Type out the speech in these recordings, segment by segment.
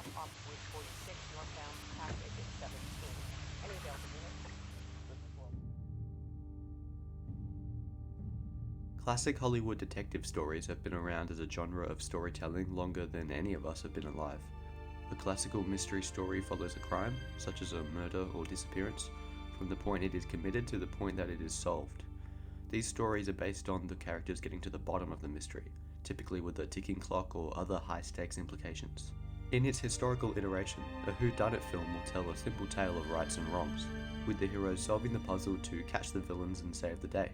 stop off Bridge 46 northbound Hajek at 17. Any available units? Classic Hollywood detective stories have been around as a genre of storytelling longer than any of us have been alive. The classical mystery story follows a crime, such as a murder or disappearance, from the point it is committed to the point that it is solved. These stories are based on the characters getting to the bottom of the mystery, typically with a ticking clock or other high-stakes implications. In its historical iteration, a whodunit film will tell a simple tale of rights and wrongs, with the heroes solving the puzzle to catch the villains and save the day.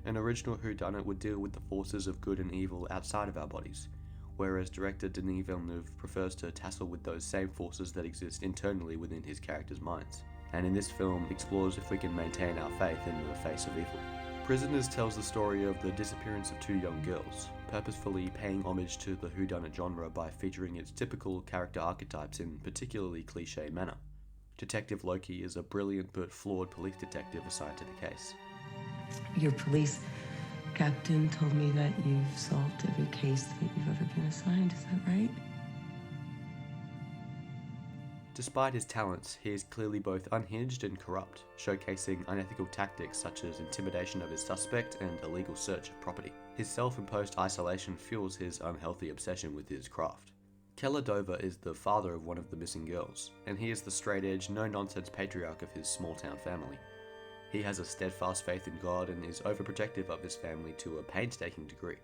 An original whodunit would deal with the forces of good and evil outside of our bodies, whereas director Denis Villeneuve prefers to tassel with those same forces that exist internally within his characters' minds, and in this film explores if we can maintain our faith in the face of evil. Prisoners tells the story of the disappearance of two young girls, purposefully paying homage to the whodunit genre by featuring its typical character archetypes in particularly cliché manner. Detective Loki is a brilliant but flawed police detective assigned to the case. Your police captain told me that you've solved every case that you've ever been assigned, is that right? Despite his talents, he is clearly both unhinged and corrupt, showcasing unethical tactics such as intimidation of his suspect and illegal search of property. His self-imposed isolation fuels his unhealthy obsession with his craft. Keller Dover is the father of one of the missing girls, and he is the straight-edge, no-nonsense patriarch of his small-town family. He has a steadfast faith in God and is overprotective of his family to a painstaking degree,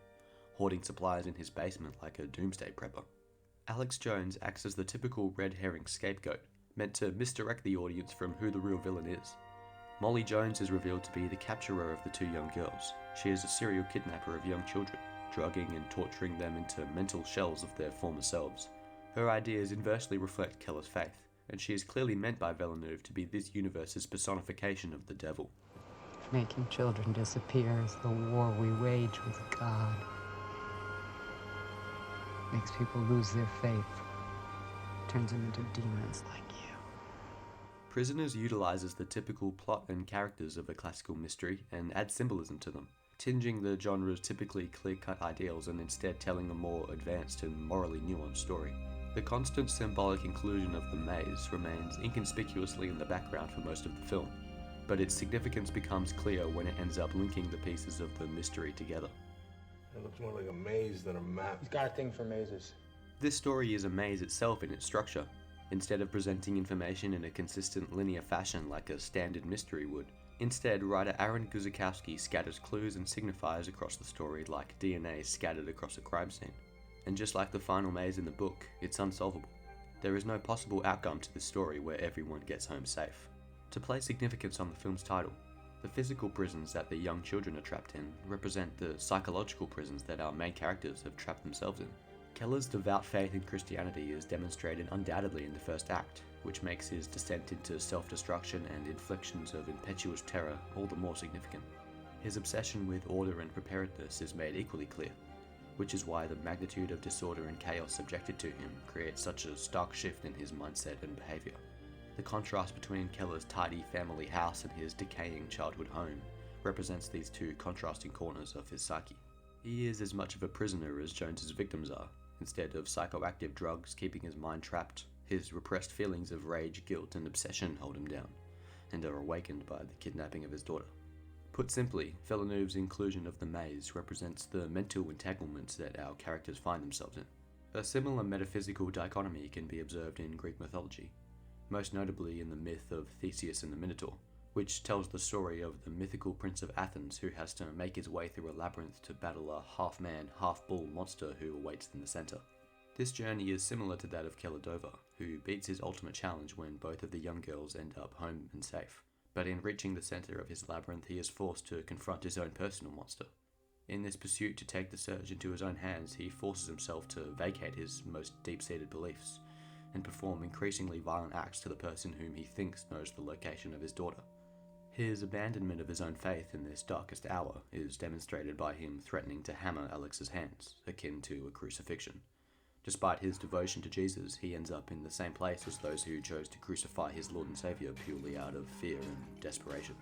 hoarding supplies in his basement like a doomsday prepper. Alex Jones acts as the typical red herring scapegoat, meant to misdirect the audience from who the real villain is. Molly Jones is revealed to be the capturer of the two young girls. She is a serial kidnapper of young children, drugging and torturing them into mental shells of their former selves. Her ideas inversely reflect Keller's faith, and she is clearly meant by Villeneuve to be this universe's personification of the devil. Making children disappear is the war we wage with God. Makes people lose their faith. Turns them into demons like you. Prisoners utilizes the typical plot and characters of a classical mystery and adds symbolism to them, tinging the genre's typically clear-cut ideals and instead telling a more advanced and morally nuanced story. The constant symbolic inclusion of the maze remains inconspicuously in the background for most of the film, but its significance becomes clear when it ends up linking the pieces of the mystery together. It looks more like a maze than a map. He's got a thing for mazes. This story is a maze itself in its structure. Instead of presenting information in a consistent linear fashion like a standard mystery would, instead writer Aaron Guzikowski scatters clues and signifiers across the story like DNA scattered across a crime scene. And just like the final maze in the book, it's unsolvable. There is no possible outcome to this story where everyone gets home safe. To place significance on the film's title, the physical prisons that the young children are trapped in represent the psychological prisons that our main characters have trapped themselves in. Keller's devout faith in Christianity is demonstrated undoubtedly in the first act, which makes his descent into self-destruction and inflictions of impetuous terror all the more significant. His obsession with order and preparedness is made equally clear, which is why the magnitude of disorder and chaos subjected to him creates such a stark shift in his mindset and behaviour. The contrast between Keller's tidy family house and his decaying childhood home represents these two contrasting corners of his psyche. He is as much of a prisoner as Jones's victims are. Instead of psychoactive drugs keeping his mind trapped, his repressed feelings of rage, guilt, and obsession hold him down, and are awakened by the kidnapping of his daughter. Put simply, Villeneuve's inclusion of the maze represents the mental entanglements that our characters find themselves in. A similar metaphysical dichotomy can be observed in Greek mythology, most notably in the myth of Theseus and the Minotaur, which tells the story of the mythical prince of Athens who has to make his way through a labyrinth to battle a half-man, half-bull monster who awaits in the center. This journey is similar to that of Keller Dover, who beats his ultimate challenge when both of the young girls end up home and safe. But in reaching the center of his labyrinth, he is forced to confront his own personal monster. In this pursuit to take the search into his own hands, he forces himself to vacate his most deep-seated beliefs, and perform increasingly violent acts to the person whom he thinks knows the location of his daughter. His abandonment of his own faith in this darkest hour is demonstrated by him threatening to hammer Alex's hands, akin to a crucifixion. Despite his devotion to Jesus, he ends up in the same place as those who chose to crucify his Lord and Saviour purely out of fear and desperation.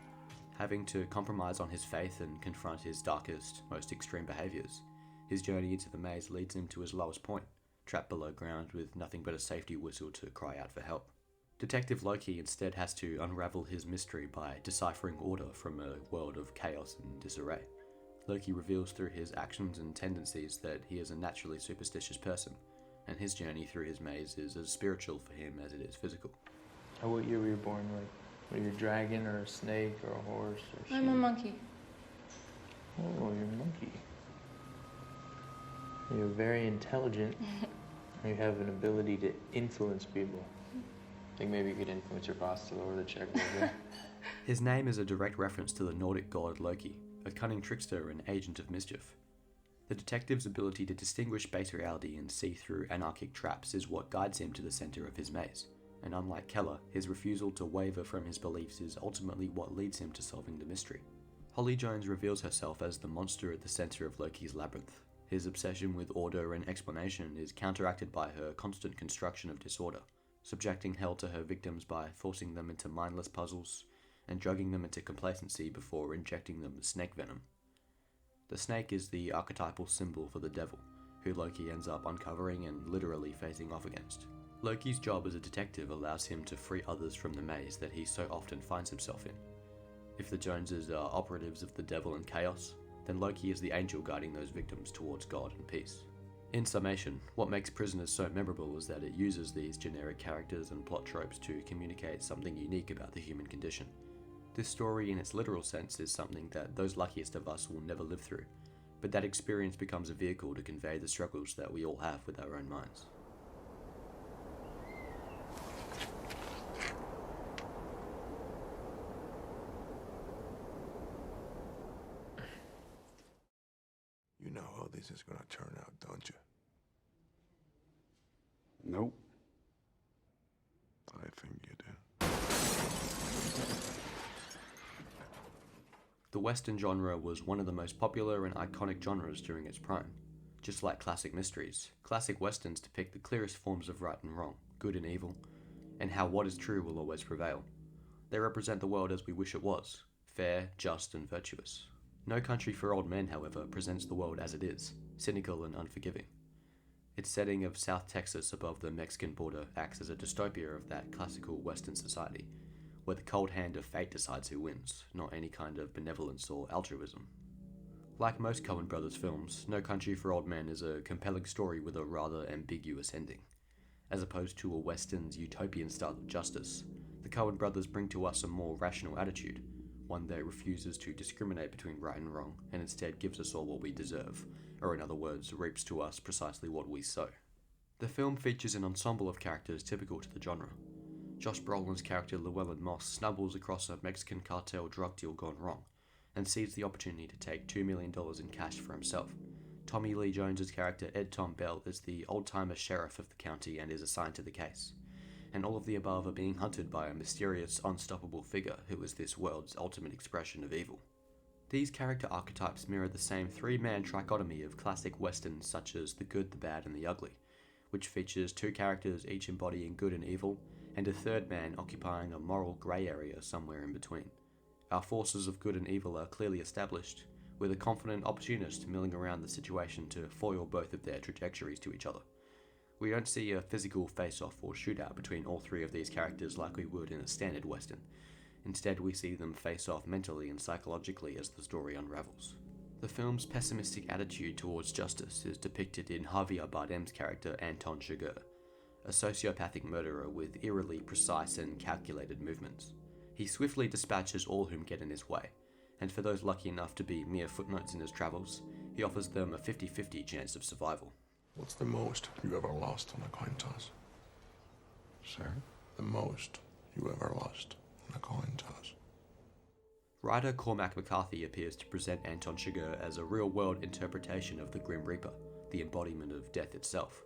Having to compromise on his faith and confront his darkest, most extreme behaviours, his journey into the maze leads him to his lowest point, trapped below ground with nothing but a safety whistle to cry out for help. Detective Loki instead has to unravel his mystery by deciphering order from a world of chaos and disarray. Loki reveals through his actions and tendencies that he is a naturally superstitious person, and his journey through his maze is as spiritual for him as it is physical. What year were you born? Like, were you a dragon or a snake or a horse or sheep? I'm a monkey. Oh, you're a monkey. You're very intelligent. You have an ability to influence people. I think maybe you could influence your boss to lower the check a little bit. His name is a direct reference to the Nordic god Loki, a cunning trickster and agent of mischief. The detective's ability to distinguish base reality and see through anarchic traps is what guides him to the center of his maze, and unlike Keller, his refusal to waver from his beliefs is ultimately what leads him to solving the mystery. Holly Jones reveals herself as the monster at the center of Loki's labyrinth. His obsession with order and explanation is counteracted by her constant construction of disorder, subjecting hell to her victims by forcing them into mindless puzzles and drugging them into complacency before injecting them with snake venom. The snake is the archetypal symbol for the devil, who Loki ends up uncovering and literally facing off against. Loki's job as a detective allows him to free others from the maze that he so often finds himself in. If the Joneses are operatives of the devil and chaos, then Loki is the angel guiding those victims towards God and peace. In summation, what makes Prisoners so memorable is that it uses these generic characters and plot tropes to communicate something unique about the human condition. This story in its literal sense is something that those luckiest of us will never live through, but that experience becomes a vehicle to convey the struggles that we all have with our own minds. You know how this is gonna turn out, don't you? Nope. I think you do. The Western genre was one of the most popular and iconic genres during its prime. Just like classic mysteries, classic Westerns depict the clearest forms of right and wrong, good and evil, and how what is true will always prevail. They represent the world as we wish it was, fair, just, and virtuous. No Country for Old Men, however, presents the world as it is, cynical and unforgiving. Its setting of South Texas above the Mexican border acts as a dystopia of that classical Western society, where the cold hand of fate decides who wins, not any kind of benevolence or altruism. Like most Coen Brothers films, No Country for Old Men is a compelling story with a rather ambiguous ending. As opposed to a Western's utopian style of justice, the Coen Brothers bring to us a more rational attitude, one that refuses to discriminate between right and wrong, and instead gives us all what we deserve, or in other words, reaps to us precisely what we sow. The film features an ensemble of characters typical to the genre. Josh Brolin's character Llewellyn Moss stumbles across a Mexican cartel drug deal gone wrong, and seizes the opportunity to take $2 million in cash for himself. Tommy Lee Jones's character Ed Tom Bell is the old-timer sheriff of the county and is assigned to the case. And all of the above are being hunted by a mysterious, unstoppable figure who is this world's ultimate expression of evil. These character archetypes mirror the same three-man trichotomy of classic westerns such as The Good, the Bad, and the Ugly, which features two characters each embodying good and evil, and a third man occupying a moral grey area somewhere in between. Our forces of good and evil are clearly established, with a confident opportunist milling around the situation to foil both of their trajectories to each other. We don't see a physical face-off or shootout between all three of these characters like we would in a standard western. Instead, we see them face off mentally and psychologically as the story unravels. The film's pessimistic attitude towards justice is depicted in Javier Bardem's character Anton Chigurh, a sociopathic murderer with eerily precise and calculated movements. He swiftly dispatches all whom get in his way, and for those lucky enough to be mere footnotes in his travels, he offers them a 50-50 chance of survival. What's the most you ever lost on a coin toss? Sir? The most you ever lost on a coin toss. Writer Cormac McCarthy appears to present Anton Chigurh as a real-world interpretation of the Grim Reaper, the embodiment of death itself.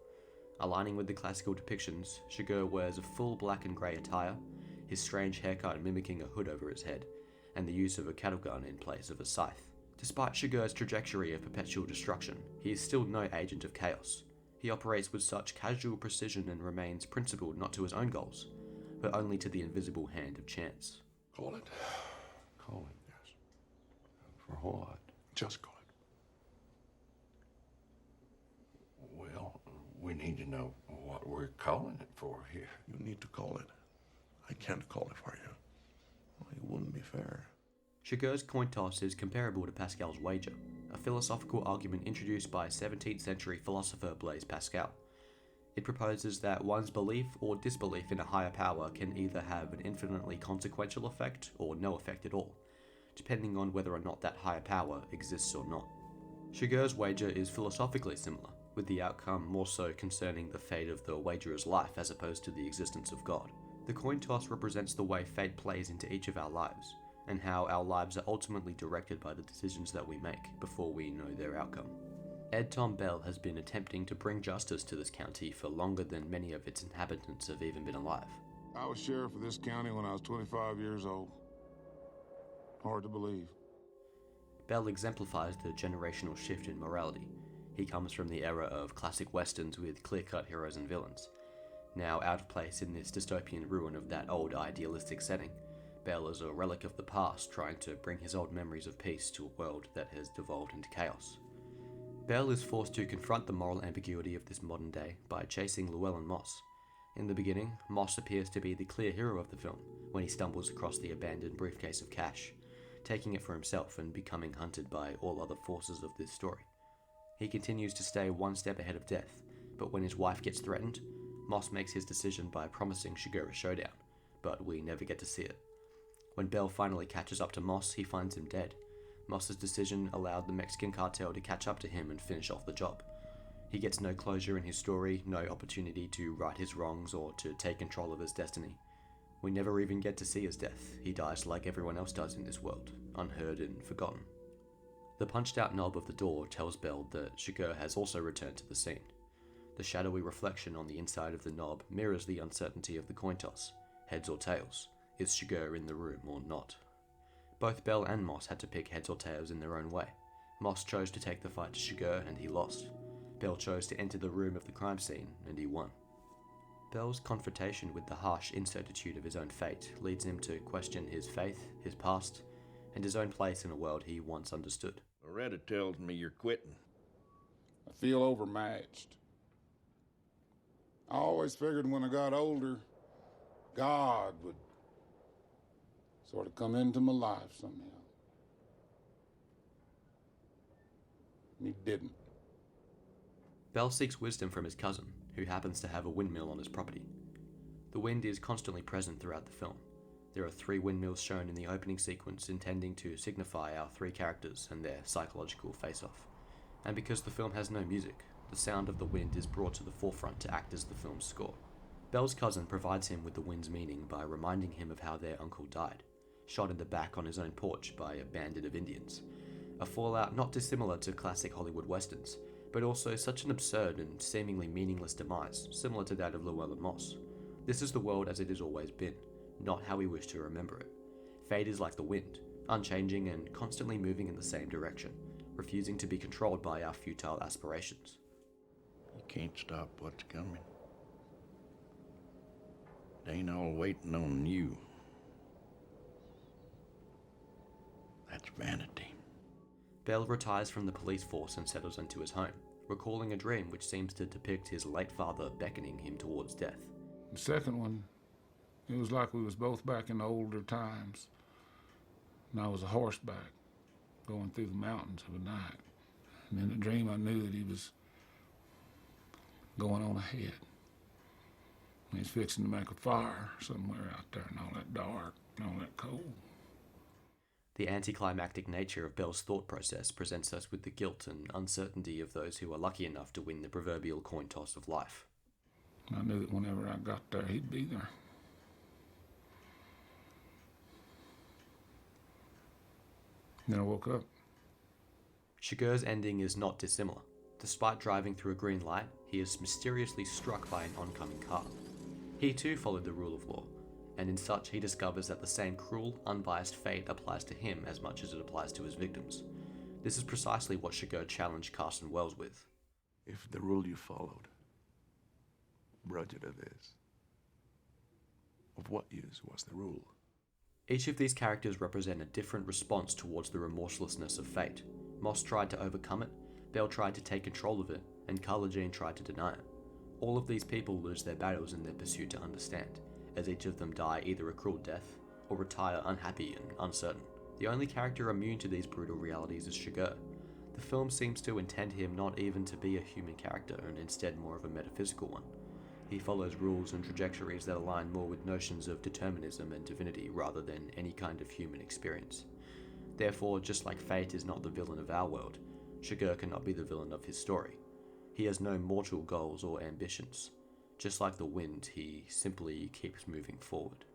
Aligning with the classical depictions, Chigurh wears a full black and grey attire, his strange haircut mimicking a hood over his head, and the use of a cattle gun in place of a scythe. Despite Chigurh's trajectory of perpetual destruction, he is still no agent of chaos. He operates with such casual precision and remains principled not to his own goals, but only to the invisible hand of chance. Call it? Call it. Yes. For what? Just call it. Well, we need need to know what we're calling it for here. You need to call it. I can't call it for you. Well, it wouldn't be fair. Chagur's coin toss is comparable to Pascal's wager, a philosophical argument introduced by 17th century philosopher Blaise Pascal. It proposes that one's belief or disbelief in a higher power can either have an infinitely consequential effect or no effect at all, depending on whether or not that higher power exists or not. Chagur's wager is philosophically similar, with the outcome more so concerning the fate of the wagerer's life as opposed to the existence of God. The coin toss represents the way fate plays into each of our lives, and how our lives are ultimately directed by the decisions that we make before we know their outcome. Ed Tom Bell has been attempting to bring justice to this county for longer than many of its inhabitants have even been alive. I was sheriff of this county when I was 25 years old. Hard to believe. Bell exemplifies the generational shift in morality. He comes from the era of classic westerns with clear-cut heroes and villains. Now out of place in this dystopian ruin of that old idealistic setting, Bell is a relic of the past trying to bring his old memories of peace to a world that has devolved into chaos. Bell is forced to confront the moral ambiguity of this modern day by chasing Llewellyn Moss. In the beginning, Moss appears to be the clear hero of the film when he stumbles across the abandoned briefcase of cash, taking it for himself and becoming hunted by all other forces of this story. He continues to stay one step ahead of death, but when his wife gets threatened, Moss makes his decision by promising Chagur a showdown, but we never get to see it. When Bell finally catches up to Moss, he finds him dead. Moss's decision allowed the Mexican cartel to catch up to him and finish off the job. He gets no closure in his story, no opportunity to right his wrongs or to take control of his destiny. We never even get to see his death. He dies like everyone else does in this world, unheard and forgotten. The punched out knob of the door tells Bell that Chagur has also returned to the scene. The shadowy reflection on the inside of the knob mirrors the uncertainty of the coin toss, heads or tails. Is Chagur in the room or not? Both Bell and Moss had to pick heads or tails in their own way. Moss chose to take the fight to Chagur and he lost. Bell chose to enter the room of the crime scene and he won. Bell's confrontation with the harsh incertitude of his own fate leads him to question his faith, his past, and his own place in a world he once understood. Loretta tells me you're quitting. I feel overmatched. I always figured when I got older, God would sort of come into my life somehow. He didn't. Bell seeks wisdom from his cousin, who happens to have a windmill on his property. The wind is constantly present throughout the film. There are 3 windmills shown in the opening sequence intending to signify our 3 characters and their psychological face-off. And because the film has no music, the sound of the wind is brought to the forefront to act as the film's score. Bell's cousin provides him with the wind's meaning by reminding him of how their uncle died, shot in the back on his own porch by a bandit of Indians. A fallout not dissimilar to classic Hollywood westerns, but also such an absurd and seemingly meaningless demise, similar to that of Llewellyn Moss. This is the world as it has always been, not how we wish to remember it. Fate is like the wind, unchanging and constantly moving in the same direction, refusing to be controlled by our futile aspirations. You can't stop what's coming. It ain't all waiting on you. That's vanity. Bell retires from the police force and settles into his home, recalling a dream which seems to depict his late father beckoning him towards death. The second one, it was like we was both back in the older times. And I was a horseback, going through the mountains of the night. And in the dream I knew that he was going on ahead. And he's fixing to make a fire somewhere out there and all that dark and all that cold. The anticlimactic nature of Bell's thought process presents us with the guilt and uncertainty of those who are lucky enough to win the proverbial coin toss of life. I knew that whenever I got there, he'd be there. Then I woke up. Chagur's ending is not dissimilar. Despite driving through a green light, he is mysteriously struck by an oncoming car. He too followed the rule of law, and in such he discovers that the same cruel, unbiased fate applies to him as much as it applies to his victims. This is precisely what Chagur challenged Carson Wells with. If the rule you followed brought you to this, of what use was the rule? Each of these characters represent a different response towards the remorselessness of fate. Moss tried to overcome it, Bell tried to take control of it, and Carla Jean tried to deny it. All of these people lose their battles in their pursuit to understand, as each of them die either a cruel death, or retire unhappy and uncertain. The only character immune to these brutal realities is Saka. The film seems to intend him not even to be a human character, and instead more of a metaphysical one. He follows rules and trajectories that align more with notions of determinism and divinity rather than any kind of human experience. Therefore, just like fate is not the villain of our world, Saka cannot be the villain of his story. He has no mortal goals or ambitions. Just like the wind, he simply keeps moving forward.